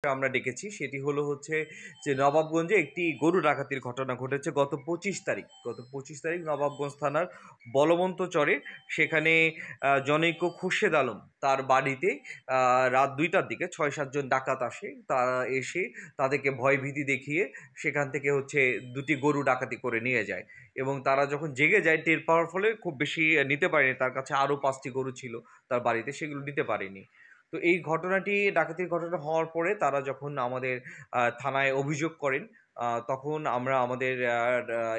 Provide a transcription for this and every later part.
আমরা ডেকেছি সেটি হলো হচ্ছে যে নবাবগঞ্জে একটি গরু ডাকাতির ঘটনা ঘটেছে গত 25 তারিখ নবাবগঞ্জ থানার বলবন্ত চরে। সেখানে জনৈক খুরশেদ আলম তার বাড়িতে রাত 2টার দিকে 6-7 জন ডাকাত আসে। তারা এসে তাদেরকে ভয়ভীতি দেখিয়ে সেখান থেকে হচ্ছে 2টি গরু ডাকাতি করে নিয়ে যায় এবং তারা যখন জেগে যায় টের পাওয়ার ফলে খুব বেশি নিতে পারেনি। তার কাছে আরও 5টি গরু ছিল তার বাড়িতে, সেগুলো নিতে পারেনি। তো এই ঘটনাটি ডাকাতির ঘটনা হওয়ার পরে তারা যখন আমাদের থানায় অভিযোগ করেন, তখন আমরা আমাদের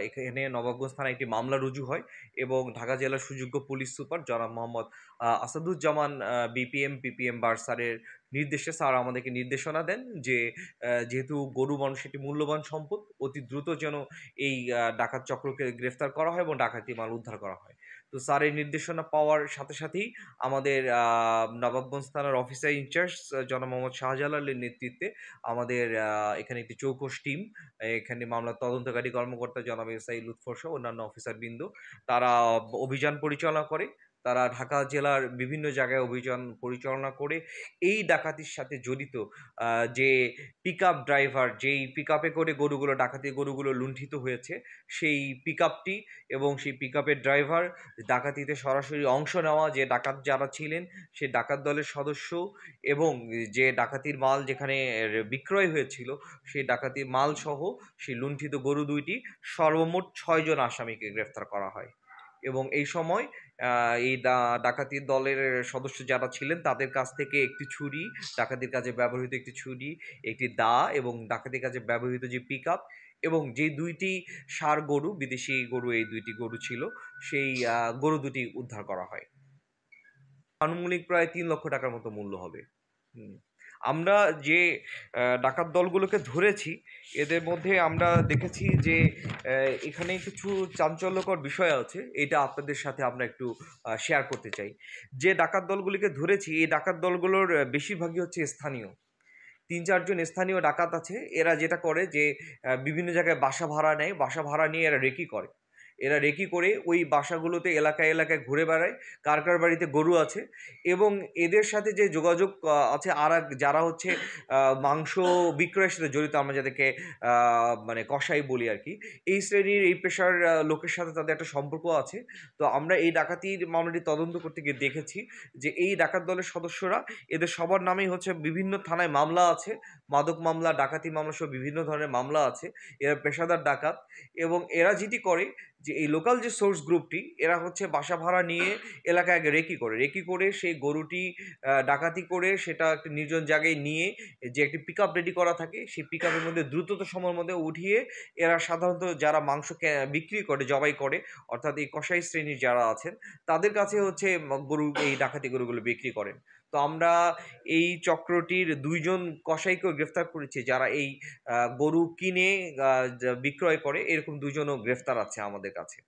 এখানে নবাবগঞ্জ থানায় একটি মামলা রুজু হয় এবং ঢাকা জেলার সুযোগ্য পুলিশ সুপার জনাব মোহাম্মদ আসাদুজ্জামান পিপিএম বার্সারের নির্দেশে স্যার আমাদেরকে নির্দেশনা দেন যে যেহেতু গরু মানুষ একটি মূল্যবান সম্পদ, অতি দ্রুত যেন এই ডাকাত চক্রকে গ্রেফতার করা হয় এবং ডাকাতি মাল উদ্ধার করা হয়। তো স্যারের নির্দেশনা পাওয়ার সাথে সাথেই আমাদের নবাবগঞ্জ থানার অফিসার ইনচার্জ জনাব মোহাম্মদ শাহজালালের নেতৃত্বে আমাদের এখানে একটি চৌকস টিম, এখানে মামলার তদন্তকারী কর্মকর্তা জনাব এসআই লুৎফর সহ অন্যান্য অফিসারবৃন্দ তারা অভিযান পরিচালনা করে। তারা ঢাকা জেলার বিভিন্ন জায়গায় অভিযান পরিচালনা করে এই ডাকাতির সাথে জড়িত যে পিকআপ ড্রাইভার, যেই পিকআপে করে গরুগুলো লুণ্ঠিত হয়েছে, সেই পিকআপটি এবং সেই পিকআপের ড্রাইভার, ডাকাতিতে সরাসরি অংশ নেওয়া যে ডাকাত যারা ছিলেন সেই ডাকাত দলের সদস্য এবং যে ডাকাতির মাল যেখানে বিক্রয় হয়েছিল সেই ডাকাতির মাল সহ সেই লুণ্ঠিত গরু 2টি, সর্বমোট 6 জন আসামিকে গ্রেফতার করা হয়। এবং এই সময় এই ডাকাতির দলের সদস্য যারা ছিলেন তাদের কাছ থেকে একটি ছুরি, ডাকাতির কাজে ব্যবহৃত একটি ছুরি, একটি দা এবং ডাকাতির কাজে ব্যবহৃত যে পিকআপ এবং যে 2টি ষাঁড় গরু, বিদেশি গরু, এই 2টি গরু ছিল, সেই গরু 2টি উদ্ধার করা হয়। আনুমানিক প্রায় 3 লক্ষ টাকার মতো মূল্য হবে। আমরা যে ডাকাত দলগুলোকে ধরেছি এদের মধ্যে আমরা দেখেছি যে এখানে কিছু চাঞ্চল্যকর বিষয় আছে, এটা আপনাদের সাথে আমরা একটু শেয়ার করতে চাই। যে ডাকাত দলগুলিকে ধরেছি এই ডাকাত দলগুলোর বেশিরভাগই হচ্ছে স্থানীয়। 3-4 জন স্থানীয় ডাকাত আছে। এরা যেটা করে যে বিভিন্ন জায়গায় বাসা ভাড়া নেয়, বাসা ভাড়া নিয়ে এরা রেকি করে ওই বাসাগুলোতে এলাকায় এলাকায় ঘুরে বেড়ায়, কার কার বাড়িতে গরু আছে। এবং এদের সাথে যে যোগাযোগ আছে যারা হচ্ছে মাংস বিক্রয়ের সাথে জড়িত, আমরা যাদেরকে মানে কসাই বলি আর কি, এই শ্রেণীর এই পেশার লোকের সাথে তাদের একটা সম্পর্ক আছে। তো আমরা এই ডাকাতির মামলাটি তদন্ত করতে গিয়ে দেখেছি যে এই ডাকাত দলের সদস্যরা, এদের সবার নামেই হচ্ছে বিভিন্ন থানায় মামলা আছে, মাদক মামলা, ডাকাতি মামলা সহ বিভিন্ন ধরনের মামলা আছে। এরা পেশাদার ডাকাত এবং এরা যেটি করে যে এই লোকাল যে সোর্স গ্রুপটি, এরা হচ্ছে বাসা ভাড়া নিয়ে এলাকায় আগে রেকি করে সেই গরুটি ডাকাতি করে সেটা একটা নির্জন জায়গায় নিয়ে যে একটি পিকআপ রেডি করা থাকে, সেই পিকআপের মধ্যে দ্রুততম সময়ের মধ্যে উঠিয়ে এরা সাধারণত যারা মাংস বিক্রি করে, জবাই করে, অর্থাৎ এই কসাই শ্রেণীর যারা আছেন তাদের কাছে হচ্ছে এই ডাকাতি গরুগুলো বিক্রি করেন। তো আমরা এই চক্রটির 2 জন কসাইকেও গ্রেফতার করেছি যারা এই গরু কিনে বিক্রয় করে, এরকম 2জনও গ্রেফতার আছে আমাদের কাছে।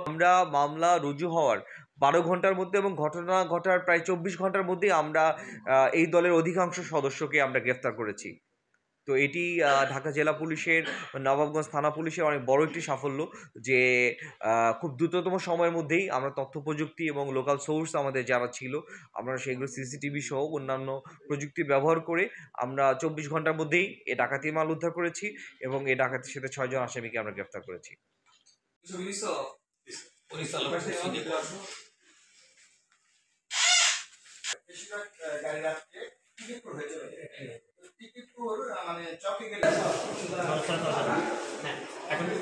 আমরা মামলা রুজু হওয়ার 12 ঘন্টার মধ্যে এবং ঘটনা ঘটার প্রায় 24 ঘন্টার মধ্যেই আমরা এই দলের অধিকাংশ সদস্যকে আমরা গ্রেফতার করেছি। তো এটি ঢাকা জেলা পুলিশের, নবাবগঞ্জ থানা পুলিশের অনেক বড় একটি সাফল্য যে খুব দ্রুততম সময়ের মধ্যেই আমরা তথ্য প্রযুক্তি এবং লোকাল সোর্স আমাদের যারা ছিল, আমরা সেগুলো সিসিটিভি সহ অন্যান্য প্রযুক্তি ব্যবহার করে আমরা 24 ঘন্টার মধ্যেই এই ডাকাতি মাল উদ্ধার করেছি এবং এই ডাকাতির সাথে 6 জন আসামিকে আমরা গ্রেফতার করেছি।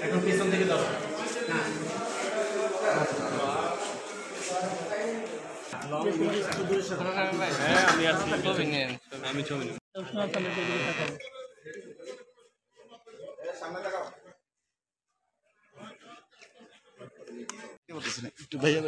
এখন পিছন থেকে দাও। আমি আছি, আমি ছবি একটু ভাইয়া